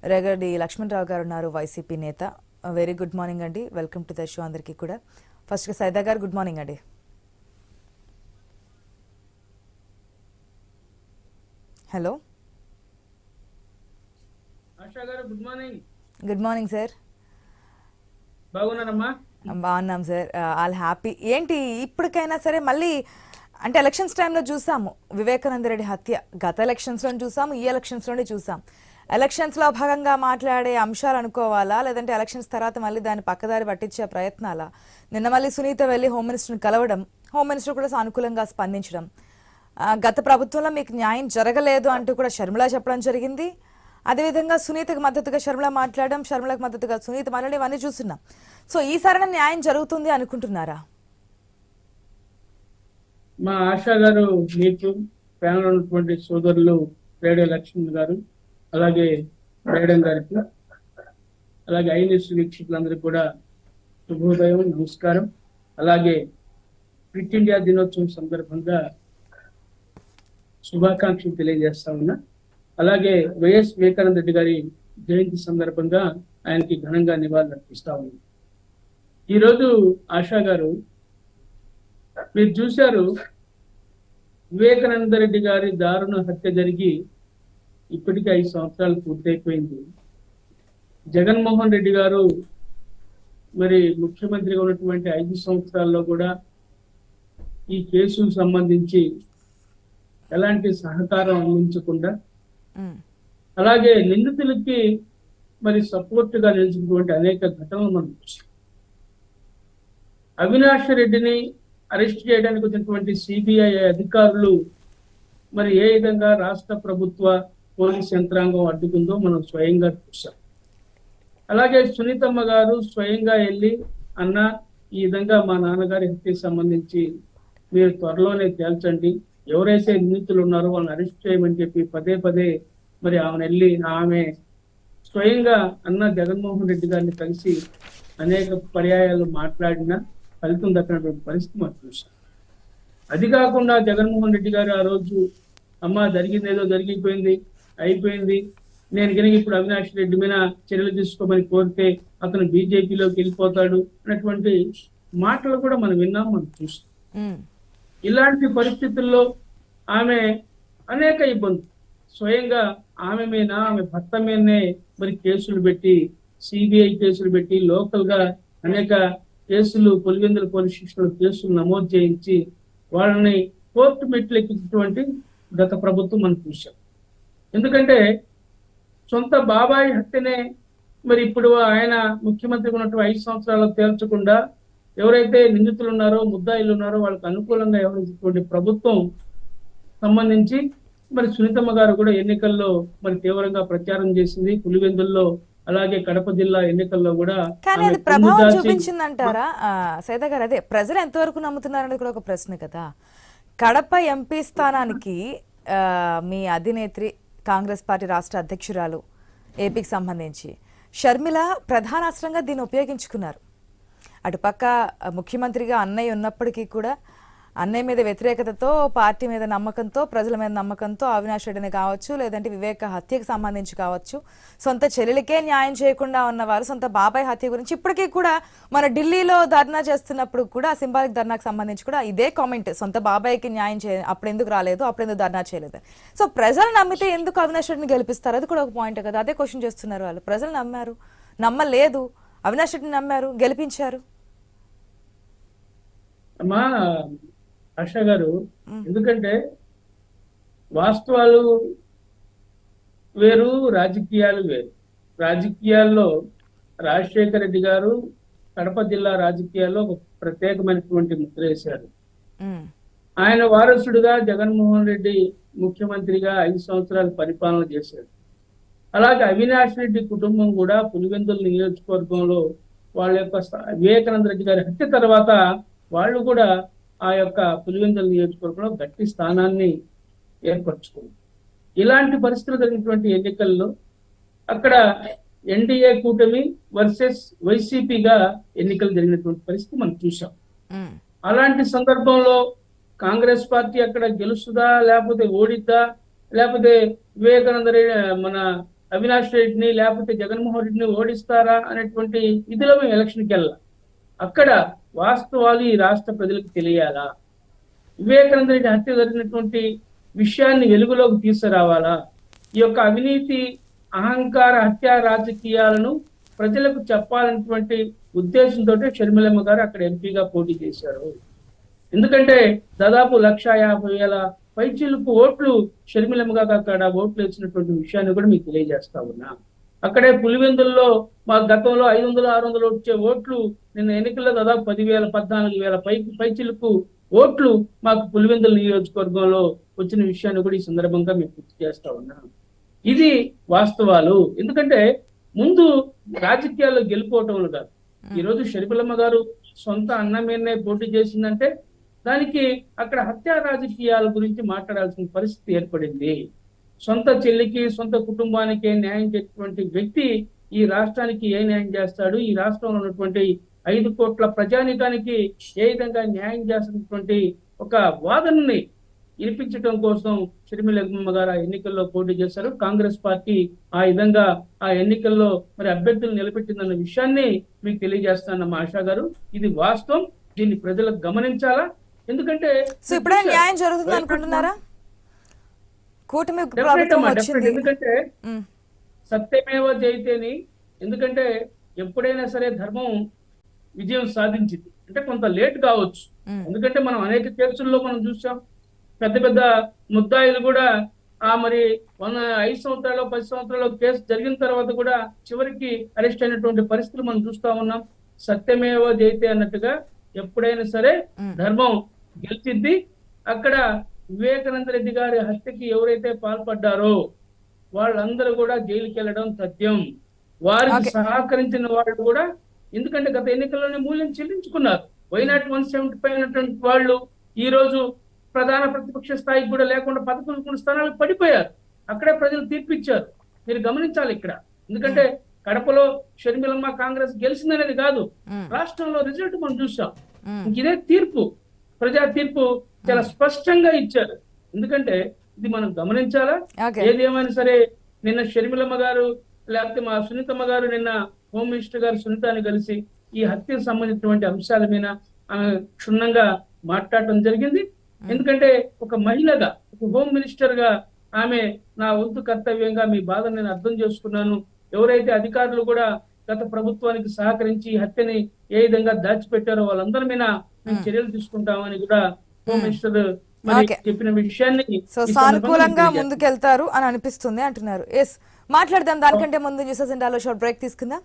రెగడి లక్ష్మణరావు గారు ఉన్నారు, వైసీపీ నేత. వెరీ గుడ్ మార్నింగ్ అండి, వెల్కమ్ టు ద షో అందరికీ కూడా. ఫస్ట్గా సైదా గారు గుడ్ మార్నింగ్ అండి. హలో ఆశా గారు good morning. Good morning sir. బాగున్నారమ్మా? బాగున్నాం సార్, ఆల్ హ్యాపీ. ఏంటి ఇప్పటికైనా సరే మళ్ళీ అంటే ఎలక్షన్స్ టైంలో చూసాము వివేకానంద రెడ్డి హత్య, గత ఎలక్షన్స్లో చూసాము, ఈ ఎలక్షన్స్లోనే చూసాం. ఎలక్షన్స్లో భాగంగా మాట్లాడే అంశాలు అనుకోవాలా, లేదంటే ఎలక్షన్స్ తర్వాత మళ్ళీ దాన్ని పక్కదారి పట్టించే ప్రయత్నాలా? నిన్న మళ్ళీ సునీత వెళ్ళి హోమ్ మినిస్టర్ని కలవడం, హోమ్ మినిస్టర్ కూడా సానుకూలంగా స్పందించడం, గత ప్రభుత్వంలో మీకు న్యాయం జరగలేదు అంటూ కూడా షర్మిల చెప్పడం జరిగింది. అదేవిధంగా సునీతకు మద్దతుగా షర్మిల మాట్లాడడం, షర్మిలకు మద్దతుగా సునీత మాట్లాడడం, ఇవన్నీ చూస్తున్నాం. సో ఈసారి న్యాయం జరుగుతుంది అనుకుంటున్నారా? మా ఆశా గారు, మీకు ప్యానల్ ఉన్నటువంటి సోదరులు రేడియో లక్ష్మణ్ గారు, అలాగే మేడం గారికి, అలాగే ఐన్యూస్ వీక్షకులందరికీ కూడా శుభోదయం, నమస్కారం. అలాగే క్విట్ ఇండియా దినోత్సవం సందర్భంగా శుభాకాంక్షలు తెలియజేస్తా ఉన్నా. అలాగే వైఎస్ వివేకానంద రెడ్డి గారి జయంతి సందర్భంగా ఆయనకి ఘనంగా నివాళులు అర్పిస్తా ఉన్నాం. ఈరోజు ఆశా గారు, మీరు చూశారు వివేకానంద రెడ్డి గారి దారుణ హత్య జరిగి ఇప్పటికీ 5 సంవత్సరాలు పూర్తయిపోయింది. జగన్మోహన్ రెడ్డి గారు మరి ముఖ్యమంత్రిగా ఉన్నటువంటి 5 సంవత్సరాల్లో కూడా ఈ కేసుకు సంబంధించి ఎలాంటి సహకారం అందించకుండా, అలాగే నిందితులకి మరి సపోర్ట్ గా నిలిచినటువంటి అనేక ఘటనలు మనం చూసాం. అవినాష్ రెడ్డిని అరెస్ట్ చేయడానికి వచ్చినటువంటి సిబిఐ అధికారులు మరి ఏ విధంగా రాష్ట్ర ప్రభుత్వ పోలీస్ యంత్రాంగం అడ్డుకుందో మనం స్వయంగా చూసాం. అలాగే సునీతమ్మ గారు స్వయంగా వెళ్ళి, అన్న ఈ విధంగా మా నాన్నగారి హత్యకి సంబంధించి మీరు త్వరలోనే తేల్చండి, ఎవరైతే నిందితులు ఉన్నారో వాళ్ళని అరెస్ట్ చేయమని చెప్పి పదే పదే మరి ఆమె స్వయంగా అన్న జగన్మోహన్ రెడ్డి గారిని కలిసి అనేక పర్యాయాలు మాట్లాడిన ఫలితం దక్కినటువంటి పరిస్థితి మనం చూసాం. అది కాకుండా జగన్మోహన్ రెడ్డి గారు ఆ రోజు, అమ్మ జరిగింది ఏదో జరిగిపోయింది, అయిపోయింది, నేను కనుక ఇప్పుడు అవినాష్ రెడ్డి మీద చర్యలు తీసుకోమని కోరితే అతను బీజేపీలోకి వెళ్ళిపోతాడు అన్నటువంటి మాటలు కూడా మనం విన్నాం, మనం చూసాం. ఇలాంటి పరిస్థితుల్లో ఆమె అనేక ఇబ్బందులు స్వయంగా ఆమె మీద, ఆమె భర్త మీదనే మరి కేసులు పెట్టి, సిబిఐ కేసులు పెట్టి, లోకల్ గా అనేక కేసులు, పులివెందుల పోలీస్ స్టేషన్లో కేసులు నమోదు చేయించి వాళ్ళని కోర్టు మెట్లు ఎక్కించినటువంటి గత ప్రభుత్వం మనం చూసాం. ఎందుకంటే సొంత బాబాయ్ హత్యనే మరి ఇప్పుడు ఆయన ముఖ్యమంత్రిగా ఉన్నటువంటి 5 సంవత్సరాలు తేల్చకుండా ఎవరైతే నిందితులు ఉన్నారో, ముద్దాయిలు ఉన్నారో వాళ్ళకి అనుకూలంగా వ్యవహరించినటువంటి ప్రభుత్వం సంబంధించి మరి సునీతమ్మ గారు కూడా ఎన్నికల్లో మరి తీవ్రంగా ప్రచారం చేసింది. పులివెందుల్లో, అలాగే కడప జిల్లా ఎన్నికల్లో కూడా. కానీ అది ప్రభావం చూపించిందంటారా సైదా గారు? అదే ప్రజలు ఎంతవరకు నమ్ముతున్నారనేది కూడా ఒక ప్రశ్న కదా. కడప ఎంపీ స్థానానికి మీ అధినేత్రి, కాంగ్రెస్ పార్టీ రాష్ట్ర అధ్యక్షురాలు, ఏపీకి సంబంధించి షర్మిల ప్రధానాస్త్రంగా దీన్ని ఉపయోగించుకున్నారు. అటుపక్క ముఖ్యమంత్రిగా అన్నయ్య ఉన్నప్పటికీ కూడా అన్నయ్య మీద వ్యతిరేకతతో, పార్టీ మీద నమ్మకంతో, ప్రజల మీద నమ్మకంతో అవినాష్ రెడ్డిని కావచ్చు, లేదంటే వివేక హత్యకు సంబంధించి కావచ్చు, సొంత చెల్లెలికే న్యాయం చేయకుండా ఉన్నవారు సొంత బాబాయ్ హత్య గురించి ఇప్పటికీ కూడా మన ఢిల్లీలో ధర్నా చేస్తున్నప్పుడు కూడా, సింబాలిక్ ధర్నాకు సంబంధించి కూడా ఇదే కామెంట్, సొంత బాబాయ్కి న్యాయం అప్పుడు ఎందుకు రాలేదు, అప్పుడు ఎందుకు ధర్నా చేయలేదు. సో ప్రజలు నమ్మితే ఎందుకు అవినాష్ రెడ్డిని గెలిపిస్తారు? అది కూడా ఒక పాయింట్ కదా. అదే క్వశ్చన్ చేస్తున్నారు వాళ్ళు. ప్రజలు నమ్మారు, నమ్మలేదు, అవినాష్ రెడ్డిని నమ్మారు, గెలిపించారు. అమ్మా ఆశా గారు, ఎందుకంటే వాస్తవాలు వేరు, రాజకీయాలు వేరు. రాజకీయాల్లో రాజశేఖర రెడ్డి గారు కడప జిల్లా రాజకీయాల్లో ఒక ప్రత్యేకమైనటువంటి ముద్ర వేశారు. ఆయన వారసుడిగా జగన్మోహన్ రెడ్డి ముఖ్యమంత్రిగా 5 సంవత్సరాలు పరిపాలన చేశారు. అలాగే అవినాష్ రెడ్డి కుటుంబం కూడా పులివెందుల నియోజకవర్గంలో వాళ్ళ యొక్క వివేకానంద రెడ్డి గారి హత్య తర్వాత వాళ్ళు కూడా ఆ యొక్క పులివెందుల నియోజకవర్గంలో గట్టి స్థానాన్ని ఏర్పరచుకుంది. ఇలాంటి పరిస్థితులు జరిగినటువంటి ఎన్నికల్లో అక్కడ ఎన్డీఏ కూటమి వర్సెస్ వైసీపీగా ఎన్నికలు జరిగినటువంటి పరిస్థితి మనం చూసాం. అలాంటి సందర్భంలో కాంగ్రెస్ పార్టీ అక్కడ గెలుస్తుందా, లేకపోతే ఓడిద్దా, లేకపోతే వివేకానంద రెడ్డి మన అవినాష్ రెడ్డిని లేకపోతే జగన్మోహన్ రెడ్డిని ఓడిస్తారా అనేటువంటి ఇదిలో మేము ఎలక్షన్కి వెళ్ళాం. అక్కడ వాస్తవాలు ఈ రాష్ట్ర ప్రజలకు తెలియాలా, వివేకానంద రెడ్డి హత్య జరిగినటువంటి విషయాన్ని వెలుగులోకి తీసుకురావాలా, ఈ యొక్క అవినీతి అహంకార హత్య రాజకీయాలను ప్రజలకు చెప్పాలన్నటువంటి ఉద్దేశంతో షర్మిలమ్మ గారు అక్కడ ఎంపీగా పోటీ చేశారు. ఎందుకంటే దాదాపు 1,50,000 పైచిలకు ఓట్లు షర్మిలమ్మ గారు అక్కడ ఓట్లు వచ్చినటువంటి విషయాన్ని కూడా మీకు తెలియజేస్తా ఉన్నా. అక్కడే పులివెందుల్లో మా గతంలో 500-600 వచ్చే ఓట్లు నిన్న ఎన్నికల్లో దాదాపు 10,000-14,000 పైచిలకు ఓట్లు మాకు పులివెందుల నియోజకవర్గంలో వచ్చిన విషయాన్ని కూడా ఈ సందర్భంగా మేము గుర్తు చేస్తా ఉన్నాం. ఇది వాస్తవాలు. ఎందుకంటే ముందు రాజకీయాల్లో గెలుపోవటం కాదు. ఈరోజు షర్మిలమ్మ గారు సొంత అన్న మీదనే పోటీ చేసిందంటే దానికి అక్కడ హత్యా రాజకీయాల గురించి మాట్లాడాల్సిన పరిస్థితి ఏర్పడింది. సొంత చెల్లికి సొంత కుటుంబానికి న్యాయం చేసేటువంటి వ్యక్తి ఈ రాష్ట్రానికి ఏ న్యాయం చేస్తాడు, ఈ రాష్ట్రంలో ఉన్నటువంటి 5 కోట్ల ప్రజానికానికి ఏ విధంగా న్యాయం చేస్తున్నటువంటి ఒక వాదనని వినిపించడం కోసం షర్మిలమ్మ గారు ఆ ఎన్నికల్లో పోటీ చేశారు. కాంగ్రెస్ పార్టీ ఆ విధంగా ఆ ఎన్నికల్లో మరి అభ్యర్థులు నిలబెట్టిందన్న విషయాన్ని మీకు తెలియజేస్తానమ్మ ఆశా గారు. ఇది వాస్తవం, దీన్ని ప్రజలకు గమనించాలా. ఎందుకంటే ఇప్పుడే న్యాయం జరుగుతుంది అనుకుంటున్నారా? కూటమి ప్రభుత్వం వచ్చింది. ఎందుకంటే సత్యమేవ జయతేని, ఎందుకంటే ఎప్పుడైనా సరే ధర్మం విజయం సాధించింది. అంటే కొంత లేట్ కావచ్చు, ఎందుకంటే మనం అనేక కేసుల్లో మనం చూసాం. పెద్ద పెద్ద ముద్దాయిలు కూడా మరి 5 సంవత్సరాలు 10 సంవత్సరాలు కేసు జరిగిన తర్వాత కూడా చివరికి అరెస్ట్ అయినటువంటి పరిస్థితులు మనం చూస్తా ఉన్నాం. సత్యమేవ జయతే అన్నట్టుగా ఎప్పుడైనా సరే ధర్మం గెలిచింది. అక్కడ వివేకానంద రెడ్డి గారి హత్యకి ఎవరైతే పాల్పడ్డారో వాళ్ళందరూ కూడా జైలుకి వెళ్ళడం సత్యం. వారికి సహకరించిన వాళ్ళు కూడా, ఎందుకంటే గత ఎన్నికల్లోనే మూల్యం చెల్లించుకున్నారు. వైనాట్ 175 అయినటువంటి వాళ్ళు ఈ రోజు ప్రధాన ప్రతిపక్ష స్థాయికి కూడా లేకుండా 11 స్థానాలకు పడిపోయారు. అక్కడే ప్రజలు తీర్పిచ్చారు. మీరు గమనించాలి ఇక్కడ. ఎందుకంటే కడపలో షర్మిలమ్మ కాంగ్రెస్ గెలిచిందనేది కాదు, రాష్ట్రంలో రిజల్ట్ మనం చూసాం. ఇదే తీర్పు, ప్రజా తీర్పు చాలా స్పష్టంగా ఇచ్చారు. ఎందుకంటే ఇది మనం గమనించాలా. ఏది ఏమైనా సరే నిన్న షర్మిలమ్మ గారు లేకపోతే మా సునీతమ్మ గారు నిన్న హోమ్ మినిస్టర్ గారు సునీతాన్ని కలిసి ఈ హత్యకు సంబంధించినటువంటి అంశాల మీద క్షుణ్ణంగా మాట్లాడటం జరిగింది. ఎందుకంటే ఒక మహిళగా, ఒక హోమ్ మినిస్టర్ గా ఆమె నా వంతు కర్తవ్యంగా మీ బాధను నేను అర్థం చేసుకున్నాను. ఎవరైతే అధికారులు కూడా గత ప్రభుత్వానికి సహకరించి ఈ హత్యని ఏ విధంగా దాచిపెట్టారో వాళ్ళందరి మీద మేము చర్యలు తీసుకుంటామని కూడా హోమ్ మినిస్టర్ చెప్పిన విషయాన్ని సానుకూలంగా ముందుకెళ్తారు అని అనిపిస్తుంది అంటున్నారు. మాట్లాడదాం. దానికంటే ముందు న్యూస్ అజెండాలో షార్ట్ బ్రేక్ తీసుకుందాం.